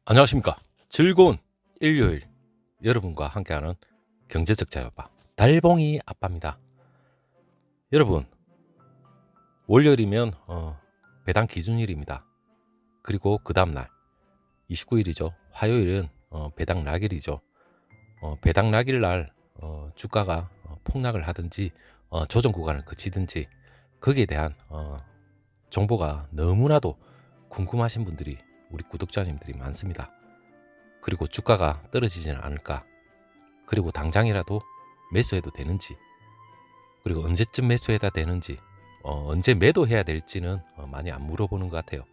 안녕하십니까. 즐거운 일요일 여러분과 함께하는 경제적 자유아빠 달봉이 아빠입니다. 여러분, 월요일이면 배당 기준일입니다. 그리고 그 다음날 29일이죠. 화요일은 배당 낙일이죠. 배당 낙일날 주가가 폭락을 하든지 조정 구간을 거치든지 거기에 대한 정보가 너무나도 궁금하신 분들이 우리 구독자님들이 많습니다. 그리고 주가가 떨어지지는 않을까, 그리고 당장이라도 매수해도 되는지, 그리고 언제쯤 매수해야 되는지, 언제 매도해야 될지는 많이 안 물어보는 것 같아요.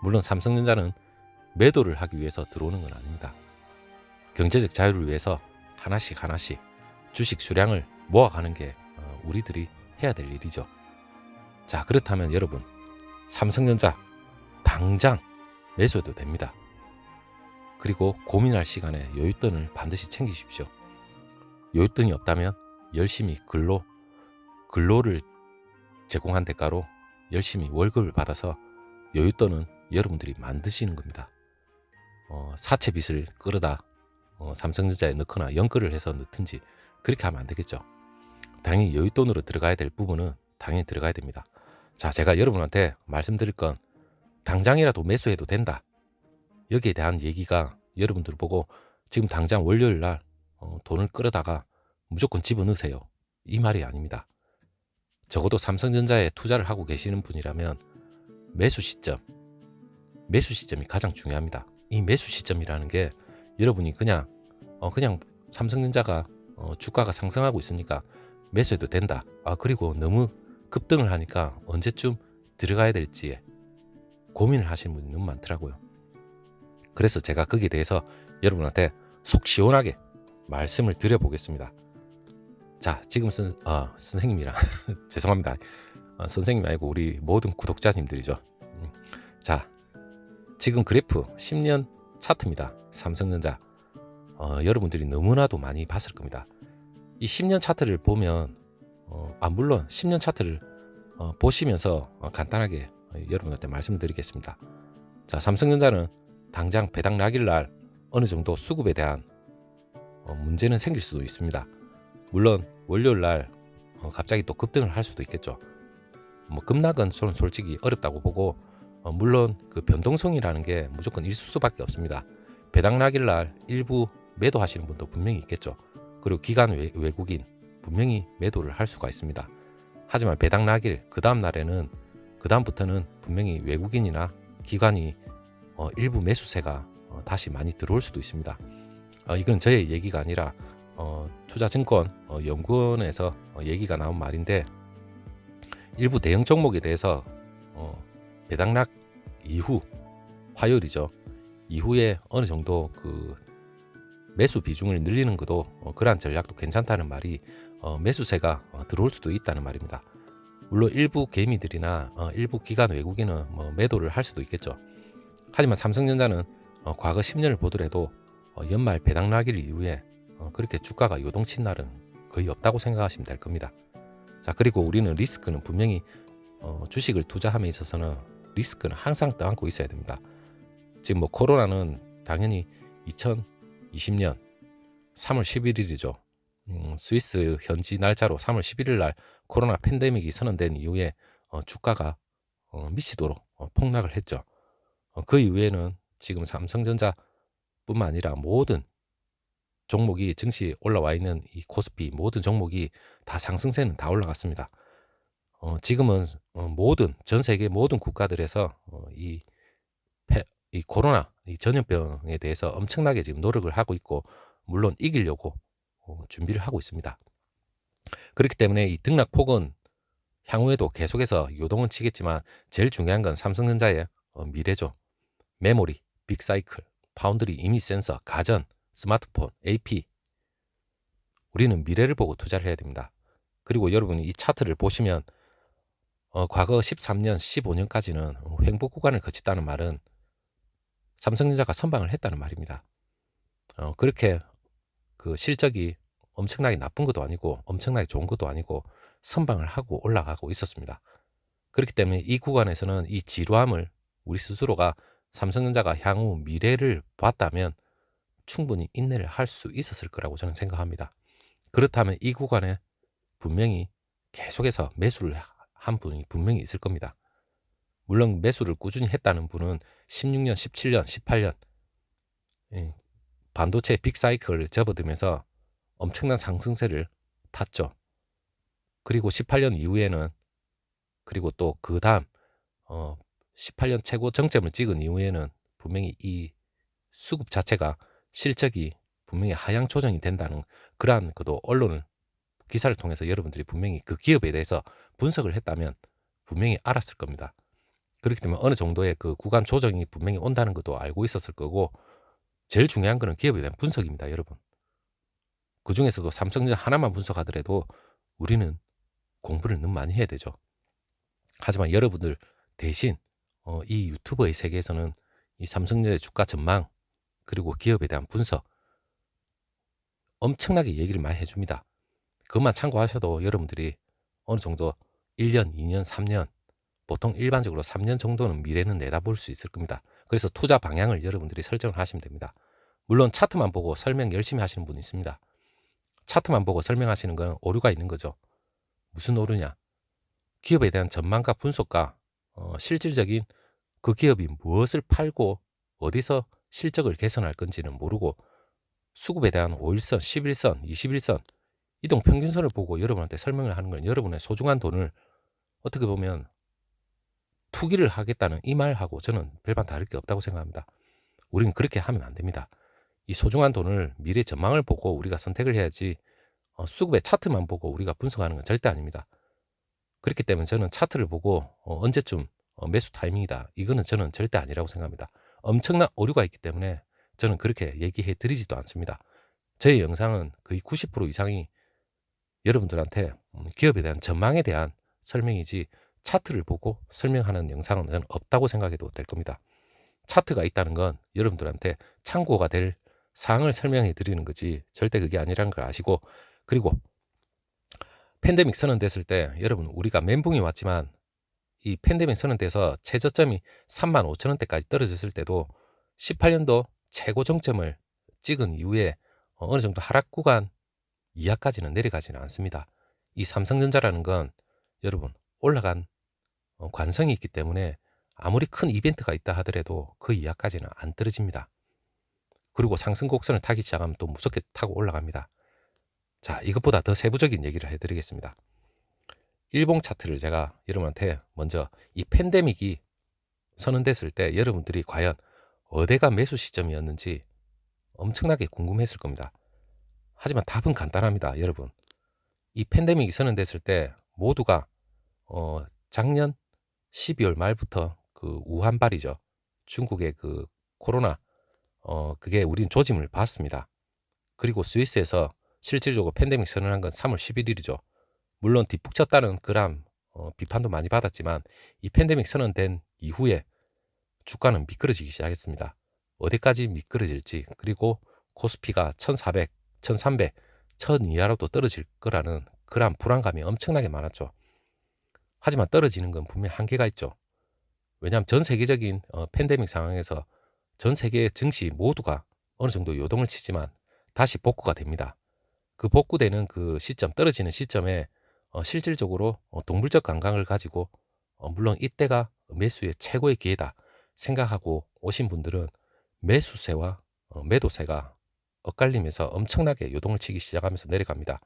물론 삼성전자는 매도를 하기 위해서 들어오는 건 아닙니다. 경제적 자유를 위해서 하나씩 주식 수량을 모아가는 게 우리들이 해야 될 일이죠. 자, 그렇다면 여러분, 삼성전자 당장 매수해도 됩니다. 그리고 고민할 시간에 여윳돈을 반드시 챙기십시오. 여윳돈이 없다면 열심히 근로를 제공한 대가로 열심히 월급을 받아서 여윳돈은 여러분들이 만드시는 겁니다. 사채 빚을 끌어다 삼성전자에 넣거나 연끌을 해서 넣든지 그렇게 하면 안 되겠죠. 당연히 여윳돈으로 들어가야 될 부분은 당연히 들어가야 됩니다. 자, 제가 여러분한테 말씀드릴 건 당장이라도 매수해도 된다. 여기에 대한 얘기가 여러분들 보고 지금 당장 월요일 날 돈을 끌어다가 무조건 집어넣으세요, 이 말이 아닙니다. 적어도 삼성전자에 투자를 하고 계시는 분이라면 매수 시점이 가장 중요합니다. 이 매수 시점이라는 게 여러분이 그냥 삼성전자가 주가가 상승하고 있으니까 매수해도 된다. 그리고 너무 급등을 하니까 언제쯤 들어가야 될지 고민을 하시는 분이 너무 많더라고요. 그래서 제가 거기에 대해서 여러분한테 속 시원하게 말씀을 드려보겠습니다. 자, 지금 선생님이랑 죄송합니다. 선생님이 아니고 우리 모든 구독자님들이죠. 자, 지금 그래프 10년 차트입니다. 삼성전자. 여러분들이 너무나도 많이 봤을 겁니다. 이 10년 차트를 보면 물론 10년 차트를 보시면서 간단하게 여러분한테 말씀드리겠습니다. 자, 삼성전자는 당장 배당 낙일날 어느 정도 수급에 대한 문제는 생길 수도 있습니다. 물론 월요일날 갑자기 또 급등을 할 수도 있겠죠. 급락은 저는 솔직히 어렵다고 보고, 물론 그 변동성이라는 게 무조건 있을 수밖에 없습니다. 배당 낙일날 일부 매도하시는 분도 분명히 있겠죠. 그리고 기관 외국인 분명히 매도를 할 수가 있습니다. 하지만 배당 낙일 그 다음부터는 분명히 외국인이나 기관이 일부 매수세가 다시 많이 들어올 수도 있습니다. 이건 저의 얘기가 아니라 투자증권 연구원에서 얘기가 나온 말인데, 일부 대형 종목에 대해서 배당락 이후 화요일이죠. 이후에 어느 정도 그 매수 비중을 늘리는 것도 그러한 전략도 괜찮다는 말이 매수세가 들어올 수도 있다는 말입니다. 물론 일부 개미들이나 일부 기관 외국인은 매도를 할 수도 있겠죠. 하지만 삼성전자는 과거 10년을 보더라도 연말 배당 낙일 이후에 그렇게 주가가 요동친 날은 거의 없다고 생각하시면 될 겁니다. 자, 그리고 우리는 리스크는 분명히 주식을 투자함에 있어서는 리스크는 항상 떠안고 있어야 됩니다. 지금 코로나는 당연히 2020년 3월 11일이죠. 스위스 현지 날짜로 3월 11일 날 코로나 팬데믹이 선언된 이후에 주가가 미치도록 폭락을 했죠. 그 이후에는 지금 삼성전자뿐만 아니라 모든 종목이 증시에 올라와 있는 이 코스피 모든 종목이 다 상승세는 다 올라갔습니다. 지금은 전 세계 모든 국가들에서 이 코로나 이 전염병에 대해서 엄청나게 지금 노력을 하고 있고, 물론 이기려고 준비를 하고 있습니다. 그렇기 때문에 이 등락폭은 향후에도 계속해서 요동은 치겠지만 제일 중요한 건 삼성전자의 미래죠. 메모리, 빅사이클, 파운드리, 이미지 센서, 가전, 스마트폰, AP. 우리는 미래를 보고 투자를 해야 됩니다. 그리고 여러분이 이 차트를 보시면 과거 13년, 15년까지는 횡보 구간을 거쳤다는 말은 삼성전자가 선방을 했다는 말입니다. 그렇게 그 실적이 엄청나게 나쁜 것도 아니고 엄청나게 좋은 것도 아니고 선방을 하고 올라가고 있었습니다. 그렇기 때문에 이 구간에서는 이 지루함을 우리 스스로가 삼성전자가 향후 미래를 봤다면 충분히 인내를 할 수 있었을 거라고 저는 생각합니다. 그렇다면 이 구간에 분명히 계속해서 매수를 한 분이 분명히 있을 겁니다. 물론 매수를 꾸준히 했다는 분은 16년, 17년, 18년 반도체 빅사이클을 접어들면서 엄청난 상승세를 탔죠. 그리고 18년 이후에는, 그리고 또 그 다음 18년 최고 정점을 찍은 이후에는 분명히 이 수급 자체가 실적이 분명히 하향 조정이 된다는 그러한 그도 언론을 기사를 통해서 여러분들이 분명히 그 기업에 대해서 분석을 했다면 분명히 알았을 겁니다. 그렇기 때문에 어느 정도의 그 구간 조정이 분명히 온다는 것도 알고 있었을 거고, 제일 중요한 거는 기업에 대한 분석입니다, 여러분. 그 중에서도 삼성전자 하나만 분석하더라도 우리는 공부를 너무 많이 해야 되죠. 하지만 여러분들 대신 이 유튜버의 세계에서는 이 삼성전자의 주가 전망 그리고 기업에 대한 분석 엄청나게 얘기를 많이 해줍니다. 그것만 참고하셔도 여러분들이 어느 정도 1년, 2년, 3년, 보통 일반적으로 3년 정도는 미래는 내다볼 수 있을 겁니다. 그래서 투자 방향을 여러분들이 설정을 하시면 됩니다. 물론 차트만 보고 설명 열심히 하시는 분이 있습니다. 차트만 보고 설명하시는 건 오류가 있는 거죠. 무슨 오류냐? 기업에 대한 전망과 분석과 실질적인 그 기업이 무엇을 팔고 어디서 실적을 개선할 건지는 모르고 수급에 대한 5일선, 11선, 21선 이동평균선을 보고 여러분한테 설명을 하는 건 여러분의 소중한 돈을 어떻게 보면 투기를 하겠다는 이 말하고 저는 별반 다를 게 없다고 생각합니다. 우리는 그렇게 하면 안 됩니다. 이 소중한 돈을 미래 전망을 보고 우리가 선택을 해야지 수급의 차트만 보고 우리가 분석하는 건 절대 아닙니다. 그렇기 때문에 저는 차트를 보고 언제쯤 매수 타이밍이다, 이거는 저는 절대 아니라고 생각합니다. 엄청난 오류가 있기 때문에 저는 그렇게 얘기해 드리지도 않습니다. 저의 영상은 거의 90% 이상이 여러분들한테 기업에 대한 전망에 대한 설명이지 차트를 보고 설명하는 영상은 저는 없다고 생각해도 될 겁니다. 차트가 있다는 건 여러분들한테 참고가 될 사항을 설명해 드리는 거지 절대 그게 아니라는 걸 아시고, 그리고 팬데믹 선언됐을 때 여러분 우리가 멘붕이 왔지만 이 팬데믹 선언돼서 최저점이 35,000원대까지 떨어졌을 때도 18년도 최고 정점을 찍은 이후에 어느 정도 하락 구간 이하까지는 내려가지는 않습니다. 이 삼성전자라는 건 여러분 올라간 관성이 있기 때문에 아무리 큰 이벤트가 있다 하더라도 그 이하까지는 안 떨어집니다. 그리고 상승 곡선을 타기 시작하면 또 무섭게 타고 올라갑니다. 자, 이것보다 더 세부적인 얘기를 해드리겠습니다. 일봉 차트를 제가 여러분한테 먼저 이 팬데믹이 선언됐을 때 여러분들이 과연 어디가 매수 시점이었는지 엄청나게 궁금했을 겁니다. 하지만 답은 간단합니다, 여러분. 이 팬데믹이 선언됐을 때 모두가 작년 12월 말부터 그 우한발이죠. 중국의 그 코로나 그게 우린 조짐을 봤습니다. 그리고 스위스에서 실질적으로 팬데믹 선언한 건 3월 11일이죠. 물론 뒷북쳤다는 그런 비판도 많이 받았지만 이 팬데믹 선언된 이후에 주가는 미끄러지기 시작했습니다. 어디까지 미끄러질지, 그리고 코스피가 1400, 1300, 1000 이하로도 떨어질 거라는 그런 불안감이 엄청나게 많았죠. 하지만 떨어지는 건 분명 한계가 있죠. 왜냐하면 전 세계적인 팬데믹 상황에서 전 세계의 증시 모두가 어느 정도 요동을 치지만 다시 복구가 됩니다. 그 복구되는 그 시점, 떨어지는 시점에 실질적으로 동물적 감각을 가지고 물론 이때가 매수의 최고의 기회다 생각하고 오신 분들은 매수세와 매도세가 엇갈리면서 엄청나게 요동을 치기 시작하면서 내려갑니다.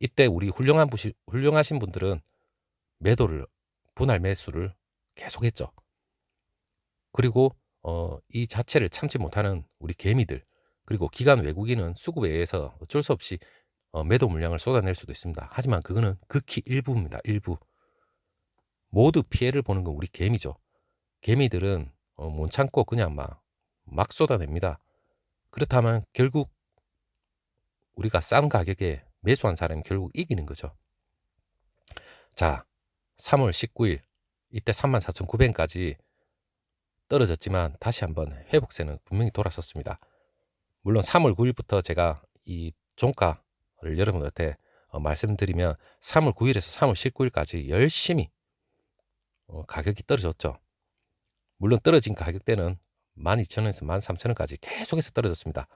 이때 우리 훌륭하신 분들은 매도를, 분할 매수를 계속했죠. 그리고 이 자체를 참지 못하는 우리 개미들, 그리고 기관 외국인은 수급에 의해서 어쩔 수 없이 매도 물량을 쏟아낼 수도 있습니다. 하지만 그거는 극히 일부입니다. 일부. 모두 피해를 보는 건 우리 개미죠. 개미들은 못 참고 그냥 막 쏟아냅니다. 그렇다면 결국 우리가 싼 가격에 매수한 사람이 결국 이기는 거죠. 자, 3월 19일 이때 34,900원까지 떨어졌지만 다시 한번 회복세는 분명히 돌아섰습니다. 물론 3월 9일부터 제가 이 종가를 여러분한테 말씀드리면 3월 9일에서 3월 19일까지 열심히 가격이 떨어졌죠. 물론 떨어진 가격대는 12,000원에서 13,000원까지 계속해서 떨어졌습니다.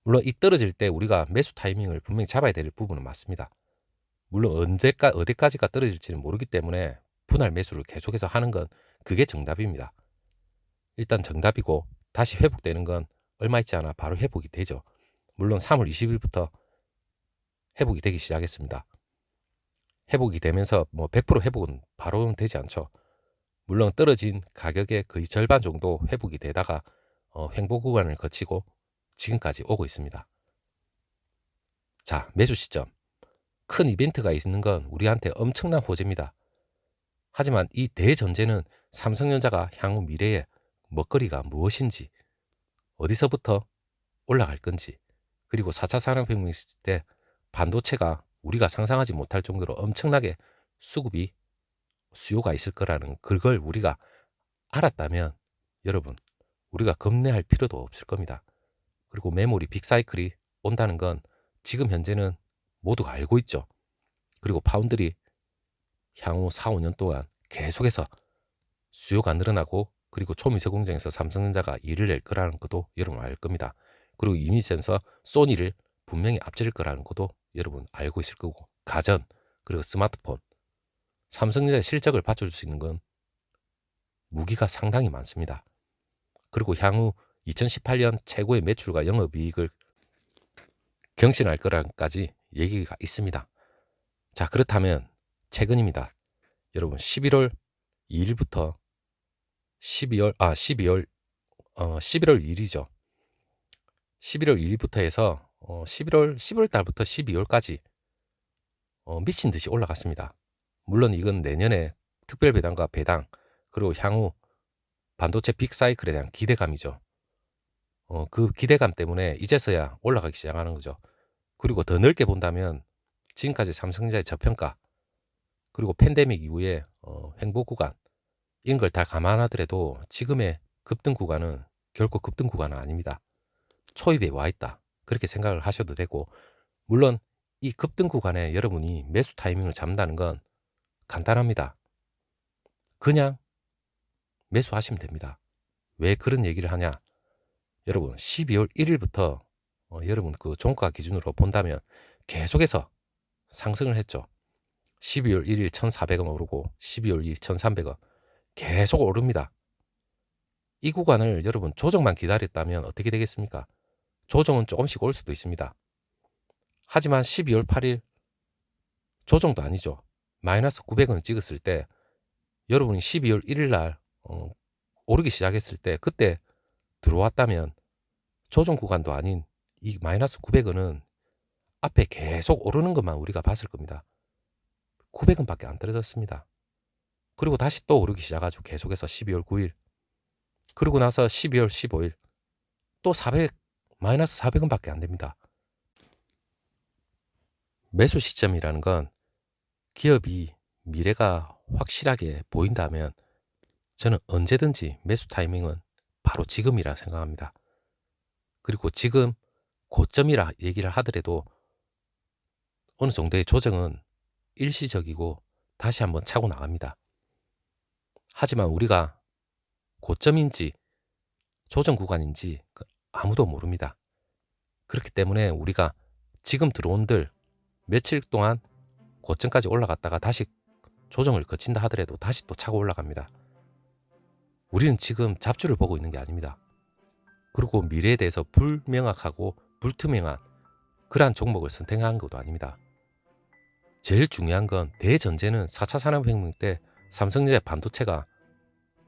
물론 이 떨어질 때 우리가 매수 타이밍을 분명히 잡아야 될 부분은 맞습니다. 물론 어디까지가 떨어질지는 모르기 때문에 분할 매수를 계속해서 하는 건 그게 정답입니다. 일단 정답이고, 다시 회복되는 건 얼마 있지 않아 바로 회복이 되죠. 물론 3월 20일부터 회복이 되기 시작했습니다. 회복이 되면서 100% 회복은 바로는 되지 않죠. 물론 떨어진 가격의 거의 절반 정도 회복이 되다가 횡보 구간을 거치고 지금까지 오고 있습니다. 자, 매수 시점. 큰 이벤트가 있는 건 우리한테 엄청난 호재입니다. 하지만 이 대전제는 삼성전자가 향후 미래의 먹거리가 무엇인지, 어디서부터 올라갈 건지, 그리고 4차 산업혁명 있을 때 반도체가 우리가 상상하지 못할 정도로 엄청나게 수요가 있을 거라는 그걸 우리가 알았다면 여러분, 우리가 겁내할 필요도 없을 겁니다. 그리고 메모리 빅사이클이 온다는 건 지금 현재는 모두가 알고 있죠. 그리고 파운드리 향후 4, 5년 동안 계속해서 수요가 늘어나고, 그리고 초미세 공장에서 삼성전자가 일을 낼 거라는 것도 여러분 알 겁니다. 그리고 이미지 센서 소니를 분명히 앞질 거라는 것도 여러분 알고 있을 거고, 가전, 그리고 스마트폰, 삼성전자의 실적을 받쳐줄 수 있는 건 무기가 상당히 많습니다. 그리고 향후 2018년 최고의 매출과 영업이익을 경신할 거라까지 얘기가 있습니다. 자, 그렇다면 최근입니다. 여러분 11월 2일부터 11월 2일이죠. 11월 2일부터 해서 11월 달부터 12월까지 미친 듯이 올라갔습니다. 물론 이건 내년에 특별 배당과 배당, 그리고 향후 반도체 빅사이클에 대한 기대감이죠. 그 기대감 때문에 이제서야 올라가기 시작하는 거죠. 그리고 더 넓게 본다면 지금까지 삼성전자의 저평가, 그리고 팬데믹 이후에 횡보 구간, 이런 걸 다 감안하더라도 지금의 급등 구간은 결코 급등 구간은 아닙니다. 초입에 와 있다, 그렇게 생각을 하셔도 되고, 물론 이 급등 구간에 여러분이 매수 타이밍을 잡는다는 건 간단합니다. 그냥 매수하시면 됩니다. 왜 그런 얘기를 하냐? 여러분 12월 1일부터 여러분 그 종가 기준으로 본다면 계속해서 상승을 했죠. 12월 1일 1,400원 오르고 12월 2일 1,300원 계속 오릅니다. 이 구간을 여러분 조정만 기다렸다면 어떻게 되겠습니까? 조정은 조금씩 올 수도 있습니다. 하지만 12월 8일 조정도 아니죠. 마이너스 900원을 찍었을 때 여러분이 12월 1일 날 오르기 시작했을 때 그때 들어왔다면 조정 구간도 아닌 이 마이너스 900원은 앞에 계속 오르는 것만 우리가 봤을 겁니다. 900원밖에 안 떨어졌습니다. 그리고 다시 또 오르기 시작하죠. 계속해서 12월 9일, 그리고 나서 12월 15일 또 마이너스 400원밖에 안 됩니다. 매수 시점이라는 건 기업이 미래가 확실하게 보인다면 저는 언제든지 매수 타이밍은 바로 지금이라 생각합니다. 그리고 지금 고점이라 얘기를 하더라도 어느 정도의 조정은 일시적이고 다시 한번 차고 나갑니다. 하지만 우리가 고점인지 조정 구간인지 아무도 모릅니다. 그렇기 때문에 우리가 지금 들어온들 며칠 동안 고점까지 올라갔다가 다시 조정을 거친다 하더라도 다시 또 차고 올라갑니다. 우리는 지금 잡주를 보고 있는 게 아닙니다. 그리고 미래에 대해서 불명확하고 불투명한 그러한 종목을 선택한 것도 아닙니다. 제일 중요한 건 대전제는 4차 산업혁명 때 삼성전자 반도체가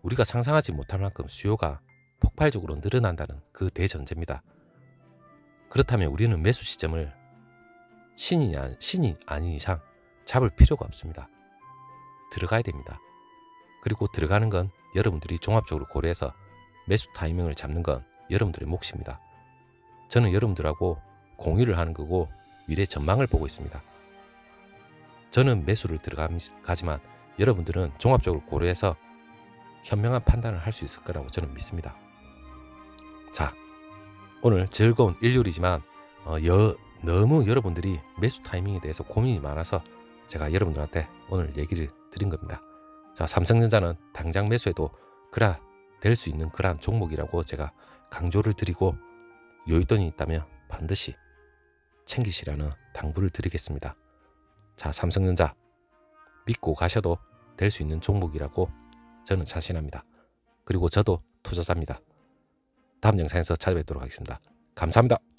우리가 상상하지 못할 만큼 수요가 폭발적으로 늘어난다는 그 대전제입니다. 그렇다면 우리는 매수 시점을 신이 아닌 이상 잡을 필요가 없습니다. 들어가야 됩니다. 그리고 들어가는 건 여러분들이 종합적으로 고려해서 매수 타이밍을 잡는 건 여러분들의 몫입니다. 저는 여러분들하고 공유를 하는 거고 미래 전망을 보고 있습니다. 저는 매수를 들어가지만 여러분들은 종합적으로 고려해서 현명한 판단을 할 수 있을 거라고 저는 믿습니다. 자, 오늘 즐거운 일요일이지만 너무 여러분들이 매수 타이밍에 대해서 고민이 많아서 제가 여러분들한테 오늘 얘기를 드린 겁니다. 자, 삼성전자는 당장 매수해도 그라 될 수 있는 그러한 종목이라고 제가 강조를 드리고 여윳돈이 있다면 반드시 챙기시라는 당부를 드리겠습니다. 자, 삼성전자 믿고 가셔도 될 수 있는 종목이라고 저는 자신합니다. 그리고 저도 투자자입니다. 다음 영상에서 찾아뵙도록 하겠습니다. 감사합니다.